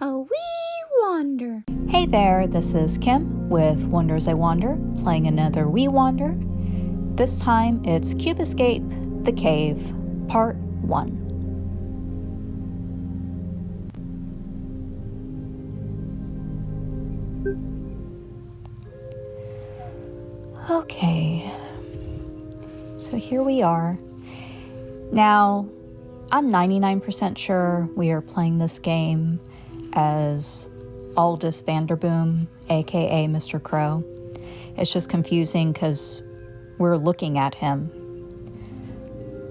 A wee wander. Hey there, this is Kim with Wonders I Wander, playing another Wee Wander. This time it's Cube Escape, The Cave, Part 1. Okay, so here we are. Now, I'm 99% sure we are playing this game as Aldous Vanderboom, aka Mr. Crow. It's just confusing because we're looking at him.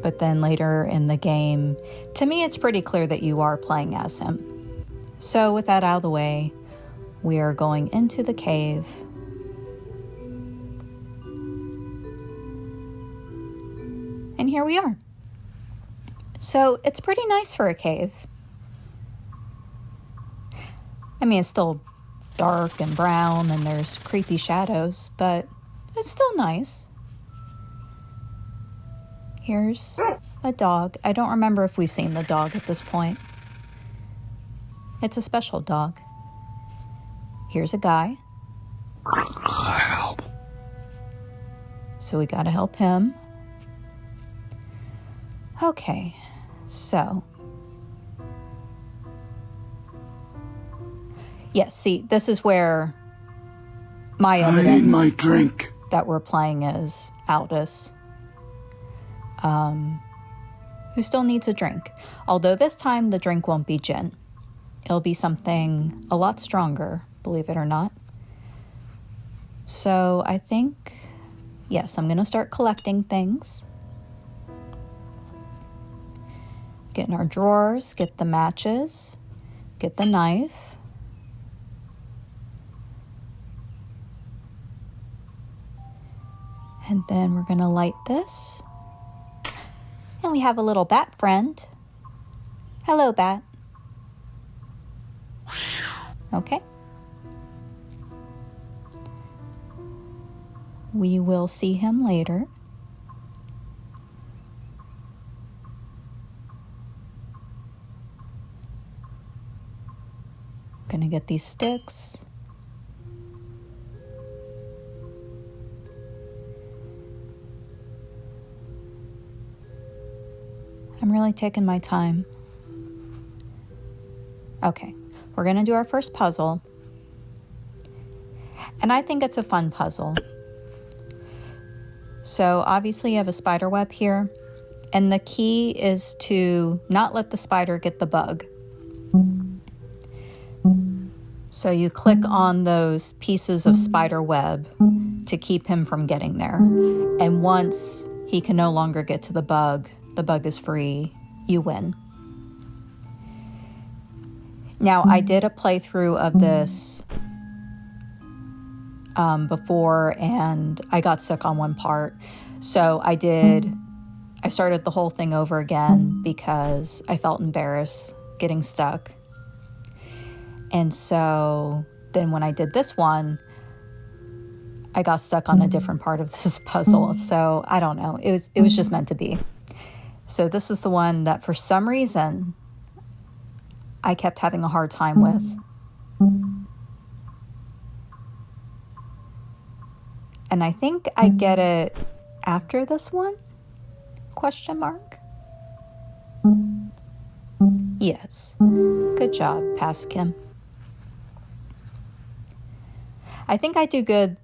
But then later in the game, to me it's pretty clear that you are playing as him. So with that out of the way, we are going into the cave. And here we are. So it's pretty nice for a cave. I mean, it's still dark and brown and there's creepy shadows, but it's still nice. Here's a dog. I don't remember if we've seen the dog at this point. It's a special dog. Here's a guy. Help. So we gotta help him. Okay, so. Yes, see, this is where my evidence I need my drink. that we're playing is Aldous, who still needs a drink. Although this time the drink won't be gin. It'll be something a lot stronger, believe it or not. So I think, yes, I'm going to start collecting things. Get in our drawers, get the matches, get the knife. And then we're gonna light this. And we have a little bat friend. Hello, bat. Okay. We will see him later. Gonna get these sticks. I'm really taking my time. Okay, we're gonna do our first puzzle. And I think it's a fun puzzle. So obviously you have a spider web here, and the key is to not let the spider get the bug. So you click on those pieces of spider web to keep him from getting there. And once he can no longer get to the bug is free, you win. Now, I did a playthrough of this before, and I got stuck on one part. So I started the whole thing over again because I felt embarrassed getting stuck. And so then when I did this one, I got stuck on a different part of this puzzle. So I don't know. It was just meant to be. So this is the one that for some reason I kept having a hard time with. And I think I get it after this one? Question mark? Yes. Good job, Pass Kim. I think I do good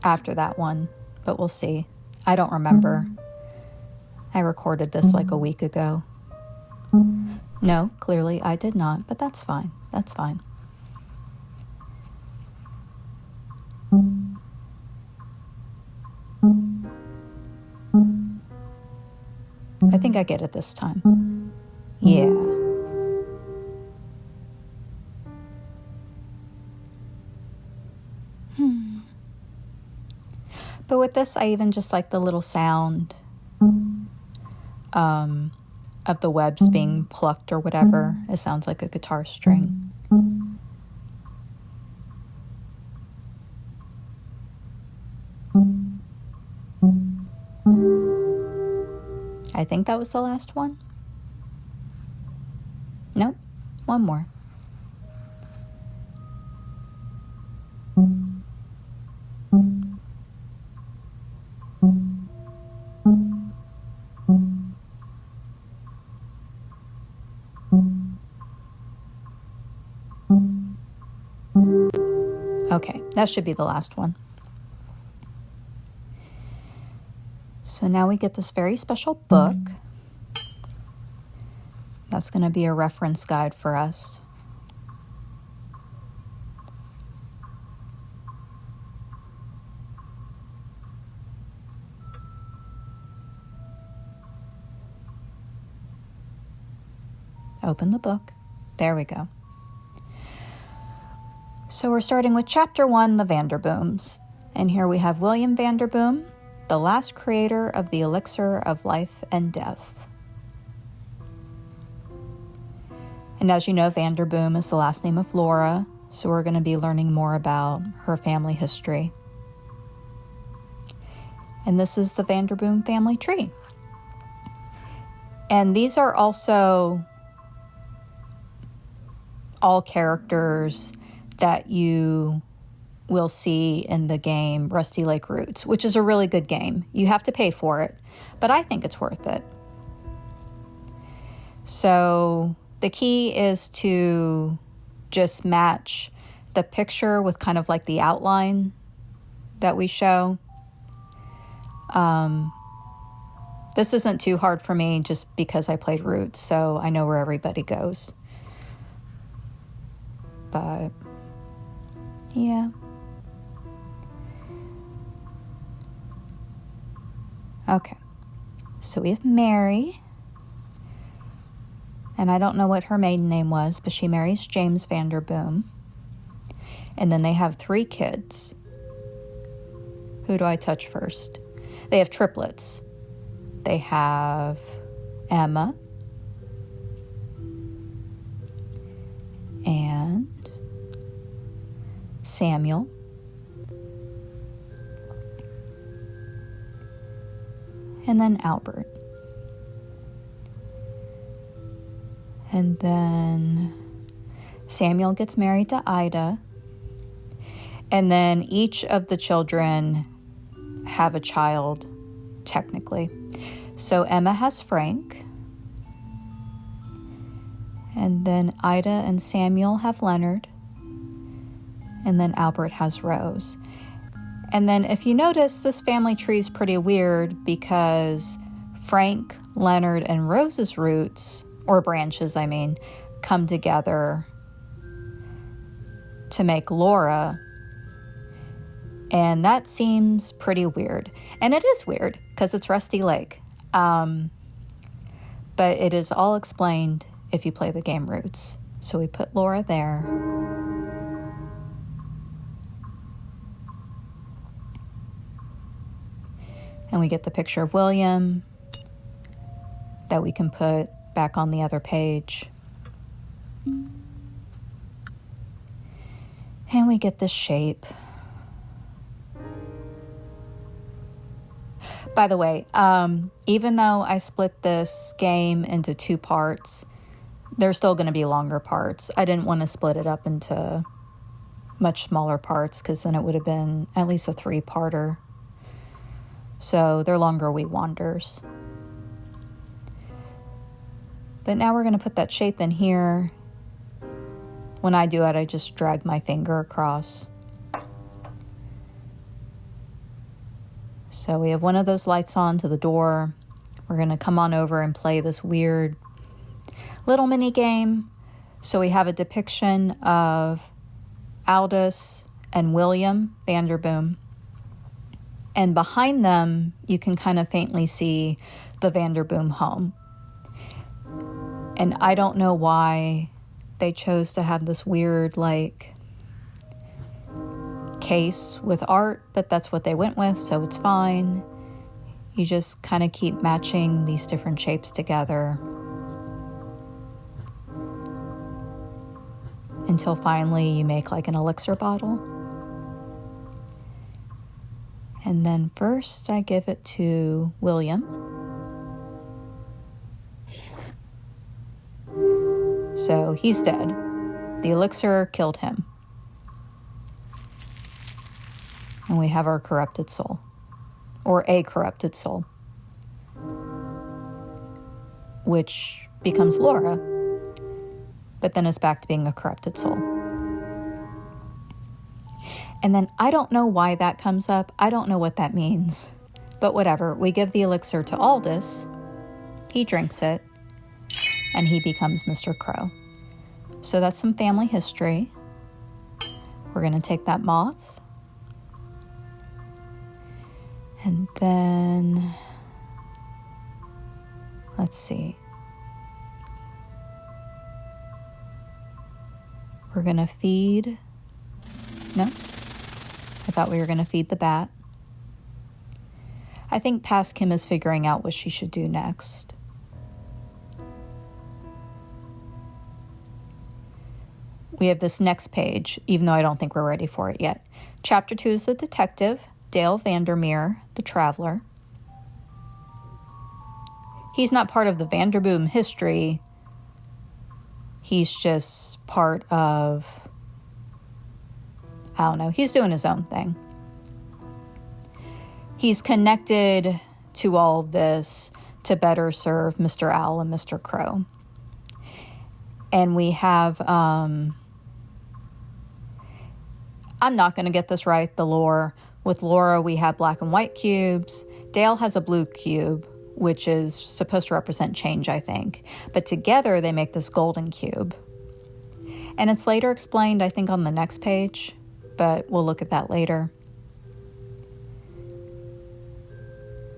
after that one, but we'll see. I don't remember. I recorded this like a week ago. No, clearly I did not, but that's fine. That's fine. I think I get it this time. Yeah. But with this, I even just like the little sound of the webs being plucked or whatever. It sounds like a guitar string. I think that was the last one. Nope. One more. Okay, that should be the last one. So now we get this very special book. That's going to be a reference guide for us. Open the book. There we go. So we're starting with Chapter 1, The Vanderbooms. And here we have William Vanderboom, the last creator of the elixir of life and death. And as you know, Vanderboom is the last name of Laura, so we're going to be learning more about her family history. And this is the Vanderboom family tree. And these are also all characters that you will see in the game Rusty Lake Roots, which is a really good game. You have to pay for it, but I think it's worth it. So the key is to just match the picture with kind of like the outline that we show. This isn't too hard for me just because I played Roots, so I know where everybody goes. But yeah. Okay. So we have Mary. And I don't know what her maiden name was, but she marries James Vanderboom. And then they have 3 kids. Who do I touch first? They have triplets. They have Emma and Samuel and then Albert. And then Samuel gets married to Ida. And then each of the children have a child, technically. So Emma has Frank. And then Ida and Samuel have Leonard. And then Albert has Rose. And then if you notice, this family tree is pretty weird because Frank, Leonard, and Rose's roots, or branches, I mean, come together to make Laura. And that seems pretty weird. And it is weird because it's Rusty Lake. But it is all explained if you play the game Roots. So we put Laura there. And we get the picture of William that we can put back on the other page. And we get this shape. By the way, even though I split this game into 2 parts, there's still going to be longer parts. I didn't want to split it up into much smaller parts because then it would have been at least a 3-parter. So they're longer We Wanders. But now we're going to put that shape in here. When I do it, I just drag my finger across. So we have one of those lights on to the door. We're going to come on over and play this weird little mini game. So we have a depiction of Aldous and William Vanderboom. And behind them, you can kind of faintly see the Vanderboom home. And I don't know why they chose to have this weird, like, case with art, but that's what they went with, so it's fine. You just kind of keep matching these different shapes together until finally you make like an elixir bottle. And then first I give it to William. So he's dead. The elixir killed him. And we have our corrupted soul. Or a corrupted soul. Which becomes Laura. But then is back to being a corrupted soul. And then I don't know why that comes up. I don't know what that means. But whatever. We give the elixir to Aldous. He drinks it. And he becomes Mr. Crow. So that's some family history. We're going to take that moth. And then, let's see. We're going to feed, no, I thought we were going to feed the bat. I think past Kim is figuring out what she should do next. We have this next page, even though I don't think we're ready for it yet. Chapter 2 is the detective, Dale Vandermeer, the traveler. He's not part of the Vanderboom history. He's just part of, I don't know, he's doing his own thing. He's connected to all of this to better serve Mr. Owl and Mr. Crow. And we have, I'm not going to get this right, the lore. With Laura, we have black and white cubes. Dale has a blue cube, which is supposed to represent change, I think. But together, they make this golden cube. And it's later explained, I think, on the next page. But we'll look at that later.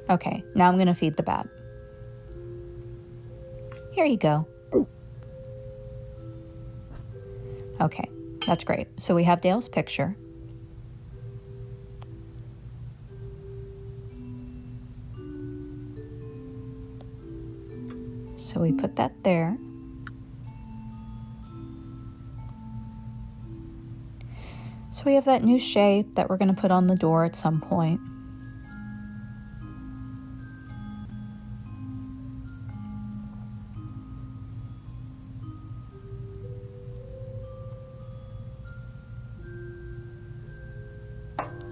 Okay, now I'm going to feed the bat. Here you go. Okay, that's great. So we have Dale's picture. So we put that there. So we have that new shape that we're going to put on the door at some point.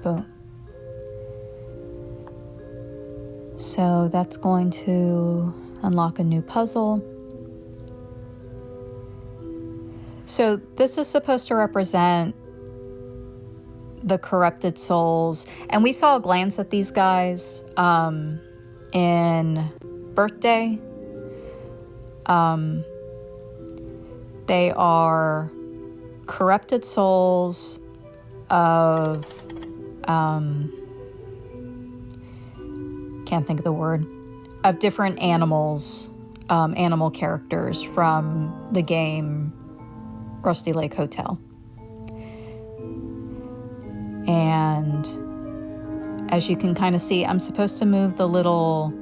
Boom. So that's going to unlock a new puzzle. So this is supposed to represent the corrupted souls. And we saw a glance at these guys in Birthday. They are corrupted souls of can't think of the word, of different animals, animal characters from the game Rusty Lake Hotel. And as you can kind of see, I'm supposed to move the little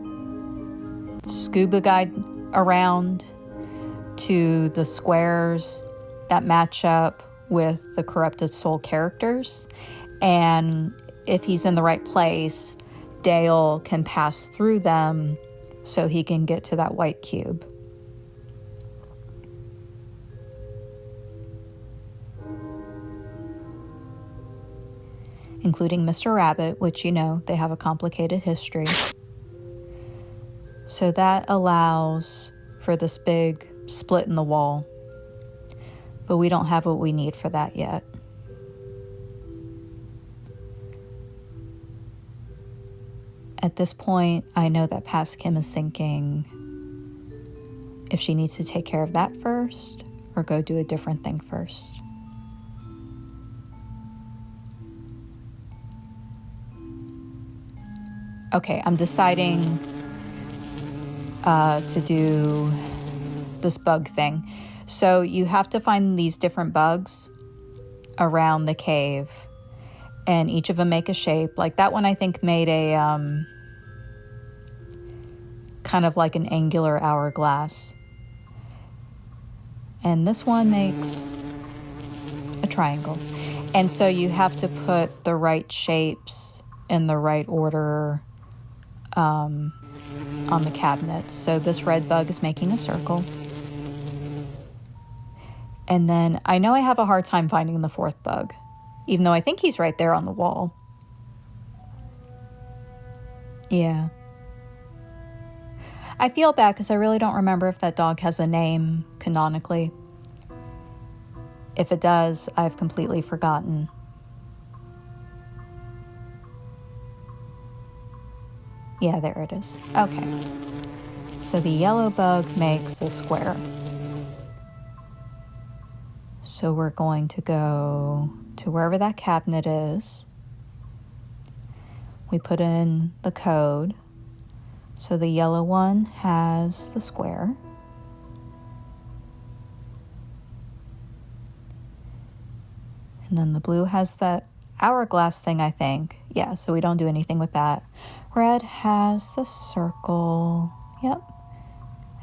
scuba guide around to the squares that match up with the corrupted soul characters. And if he's in the right place, Dale can pass through them so he can get to that white cube. Including Mr. Rabbit, which, you know, they have a complicated history. So that allows for this big split in the wall. But we don't have what we need for that yet. At this point, I know that past Kim is thinking if she needs to take care of that first or go do a different thing first. Okay, I'm deciding to do this bug thing. So you have to find these different bugs around the cave, and each of them make a shape. Like that one, I think, made a kind of like an angular hourglass. And this one makes a triangle. And so you have to put the right shapes in the right order on the cabinets. So this red bug is making a circle. And then I know I have a hard time finding the fourth bug, even though I think he's right there on the wall. Yeah. I feel bad because I really don't remember if that dog has a name canonically. If it does, I've completely forgotten. Yeah, there it is. Okay. So the yellow bug makes a square. So we're going to go to wherever that cabinet is. We put in the code. So the yellow one has the square. And then the blue has that hourglass thing, I think. Yeah, so we don't do anything with that. Red has the circle. Yep.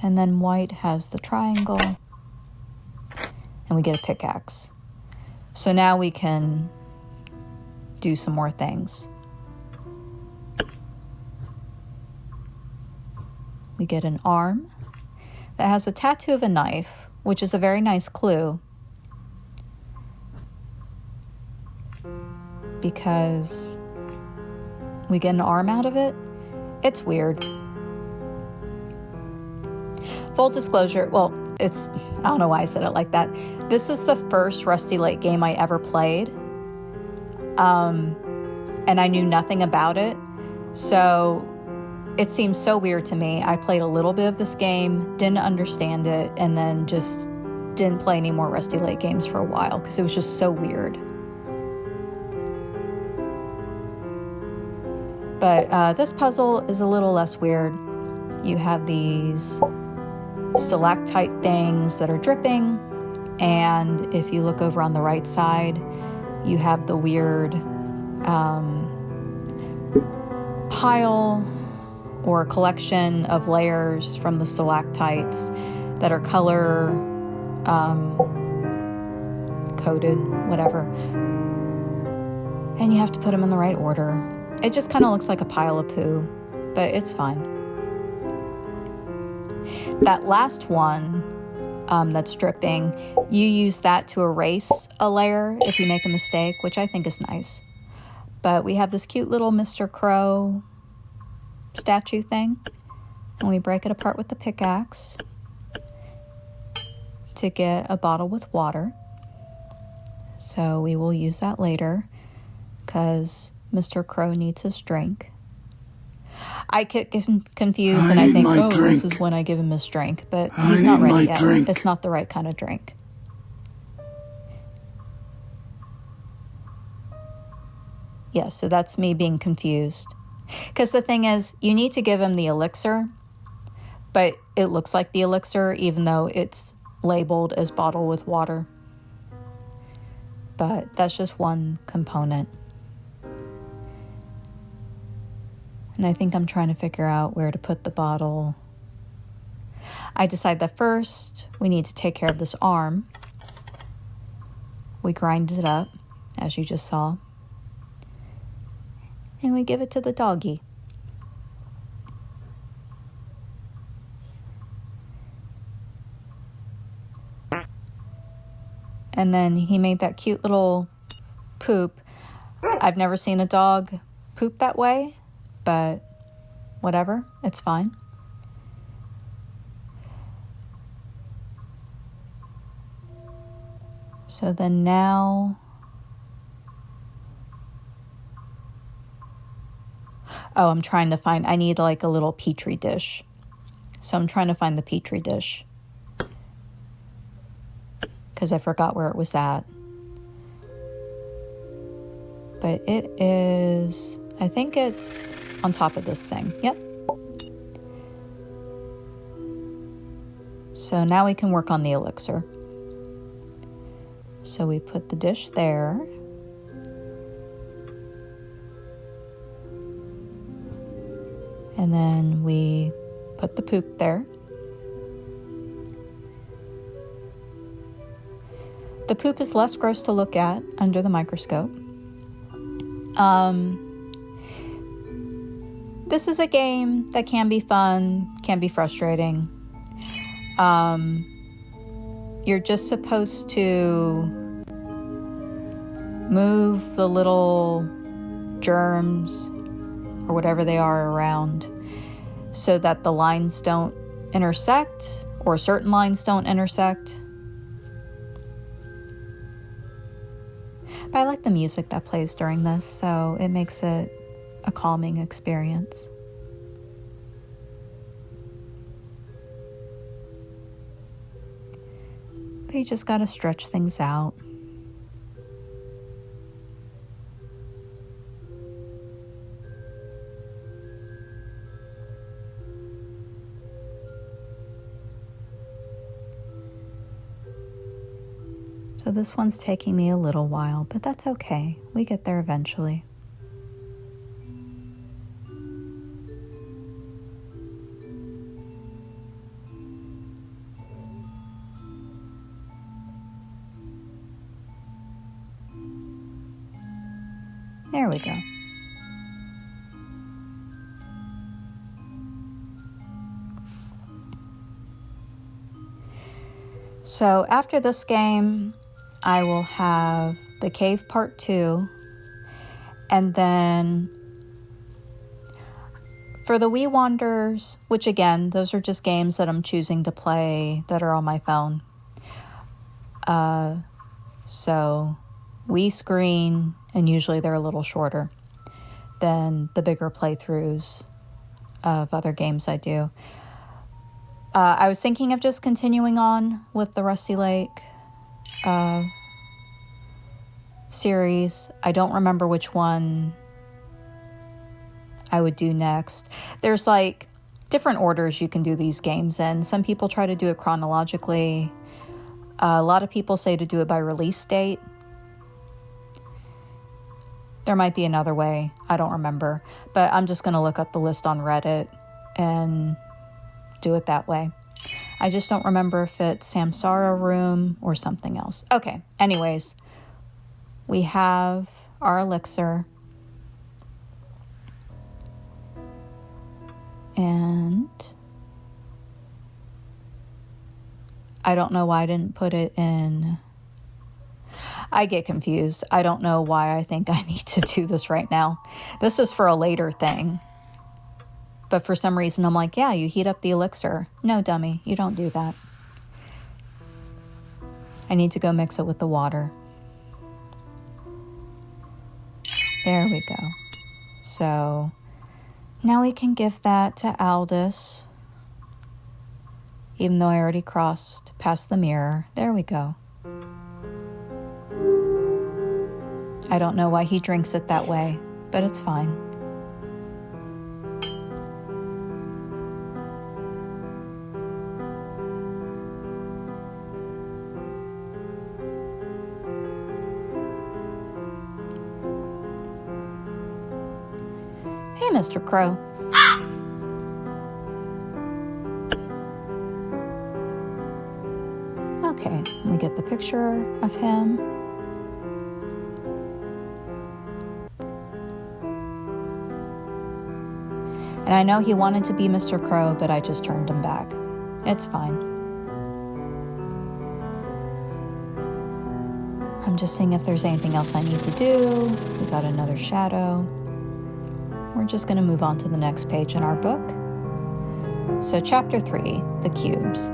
And then white has the triangle. And we get a pickaxe. So now we can do some more things. We get an arm that has a tattoo of a knife, which is a very nice clue. Because we get an arm out of it. It's weird. Full disclosure, well, I don't know why I said it like that. This is the first Rusty Lake game I ever played. And I knew nothing about it. So it seems so weird to me. I played a little bit of this game, didn't understand it, and then just didn't play any more Rusty Lake games for a while because it was just so weird. But this puzzle is a little less weird. You have these stalactite things that are dripping, and if you look over on the right side, you have the weird pile or collection of layers from the stalactites that are color coded, whatever. And you have to put them in the right order. It just kind of looks like a pile of poo, but it's fine. That last one that's dripping, you use that to erase a layer if you make a mistake, which I think is nice. But we have this cute little Mr. Crow statue thing, and we break it apart with the pickaxe to get a bottle with water. So we will use that later because Mr. Crow needs his drink. I get confused and I think, this is when I give him his drink, but he's not ready yet. It's not the right kind of drink. Yeah, so that's me being confused. Because the thing is, you need to give him the elixir, but it looks like the elixir even though it's labeled as bottle with water. But that's just one component. And I think I'm trying to figure out where to put the bottle. I decide that first we need to take care of this arm. We grind it up, as you just saw. And we give it to the doggy. And then he made that cute little poop. I've never seen a dog poop that way, but whatever, it's fine. So then now, I'm trying to find, I need like a little petri dish. So I'm trying to find the petri dish because I forgot where it was at. But it is, I think it's on top of this thing. Yep. So now we can work on the elixir. So we put the dish there. And then we put the poop there. The poop is less gross to look at under the microscope. This is a game that can be fun, can be frustrating. you're just supposed to move the little germs or whatever they are around so that the lines don't intersect, or certain lines don't intersect. But I like the music that plays during this, so it makes it a calming experience. But you just gotta stretch things out. So this one's taking me a little while, but that's okay. We get there eventually. There we go. So after this game, I will have the cave part 2, and then for the We Wanders, which again, those are just games that I'm choosing to play that are on my phone. So we screen, and usually they're a little shorter than the bigger playthroughs of other games I do. I was thinking of just continuing on with the Rusty Lake series. I don't remember which one I would do next. There's like different orders you can do these games in. Some people try to do it chronologically. A lot of people say to do it by release date. There might be another way. I don't remember. But I'm just going to look up the list on Reddit and do it that way. I just don't remember if it's Samsara Room or something else. Okay, anyways, we have our elixir. And I don't know why I didn't put it in. I get confused. I don't know why I think I need to do this right now. This is for a later thing. But for some reason, I'm like, yeah, you heat up the elixir. No, dummy, you don't do that. I need to go mix it with the water. There we go. So now we can give that to Aldous. Even though I already crossed past the mirror. There we go. I don't know why he drinks it that way, but it's fine. Hey, Mr. Crow. Okay, we get the picture of him. And I know he wanted to be Mr. Crow, but I just turned him back. It's fine. I'm just seeing if there's anything else I need to do. We got another shadow. We're just going to move on to the next page in our book. So chapter 3, the cubes.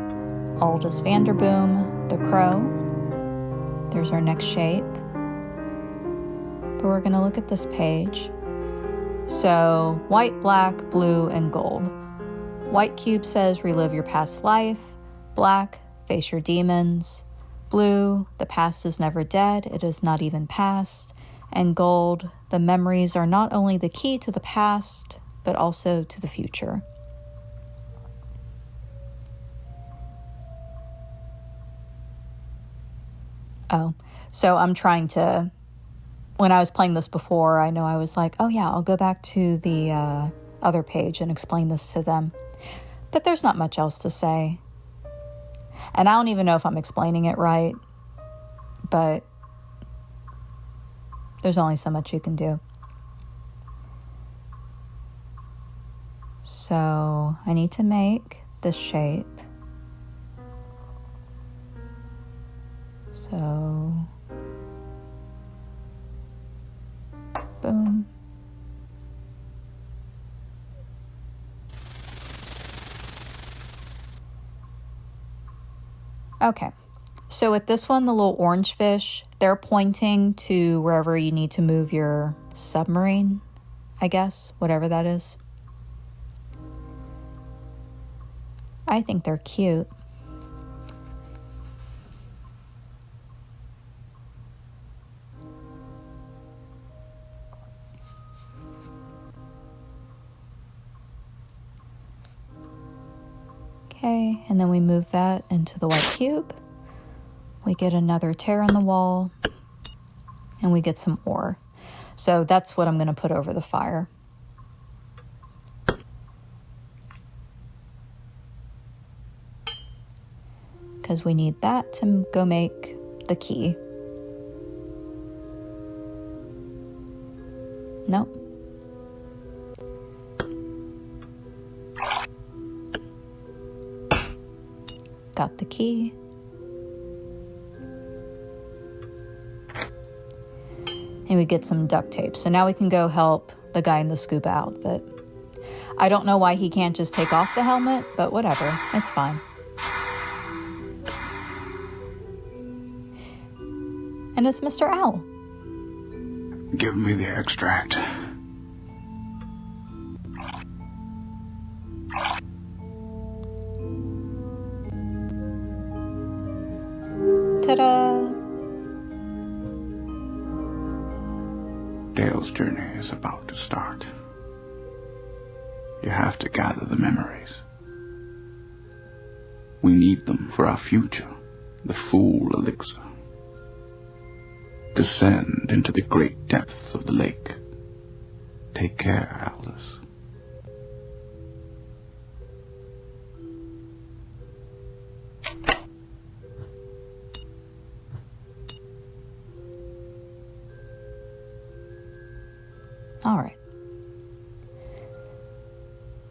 Aldous Vanderboom, the crow. There's our next shape. But we're going to look at this page. So white, black, blue, and gold. White cube says relive your past life. Black, face your demons. Blue, the past is never dead, it is not even past. And gold, the memories are not only the key to the past, but also to the future. Oh, so I'm trying to, when I was playing this before, I know I was like, oh yeah, I'll go back to the other page and explain this to them. But there's not much else to say. And I don't even know if I'm explaining it right, but there's only so much you can do. So I need to make this shape. So, boom. Okay, so with this one, the little orange fish, they're pointing to wherever you need to move your submarine, I guess, whatever that is. I think they're cute. Okay, and then we move that into the white cube. We get another tear in the wall, and we get some ore. So that's what I'm going to put over the fire. Because we need that to go make the key. Nope. Got the key. And we get some duct tape. So now we can go help the guy in the scuba outfit. I don't know why he can't just take off the helmet, but whatever. It's fine. And it's Mr. Owl. Give me the extract. Ta-da! Dale's journey is about to start. You have to gather the memories. We need them for our future, the Fool Elixir. Descend into the great depths of the lake. Take care, Aldous. All right.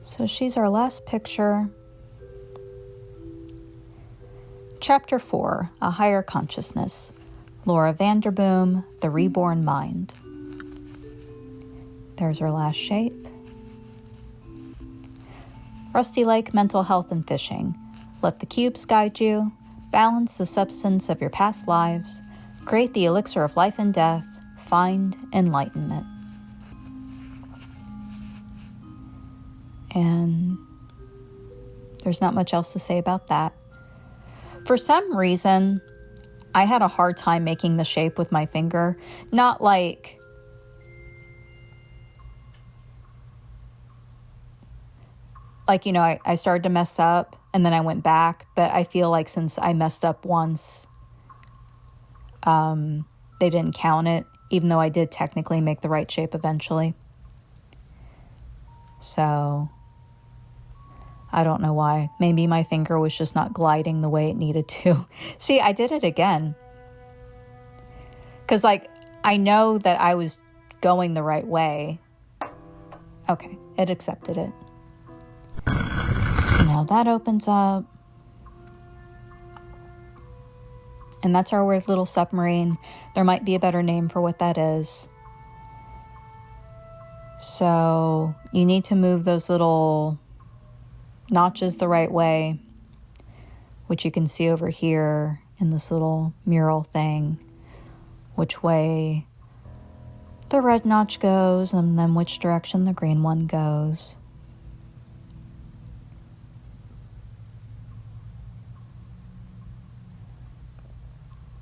So she's our last picture. Chapter 4, A Higher Consciousness. Laura Vanderboom, The Reborn Mind. There's our last shape. Rusty Lake, Mental Health and Fishing. Let the cubes guide you. Balance the substance of your past lives. Create the elixir of life and death. Find enlightenment. And there's not much else to say about that. For some reason, I had a hard time making the shape with my finger. Not like I started to mess up and then I went back. But I feel like since I messed up once, they didn't count it, even though I did technically make the right shape eventually. So I don't know why. Maybe my finger was just not gliding the way it needed to. See, I did it again. Because, I know that I was going the right way. Okay, it accepted it. So now that opens up. And that's our weird little submarine. There might be a better name for what that is. So you need to move those little notches the right way, which you can see over here in this little mural thing, which way the red notch goes and then which direction the green one goes.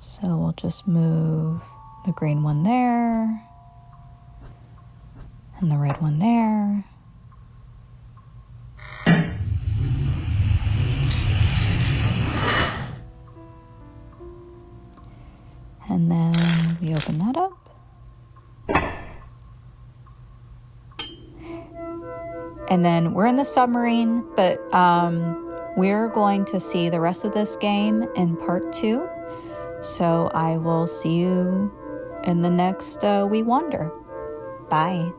So we'll just move the green one there and the red one there. And then we open that up. And then we're in the submarine, but we're going to see the rest of this game in part 2. So I will see you in the next We Wander. Bye.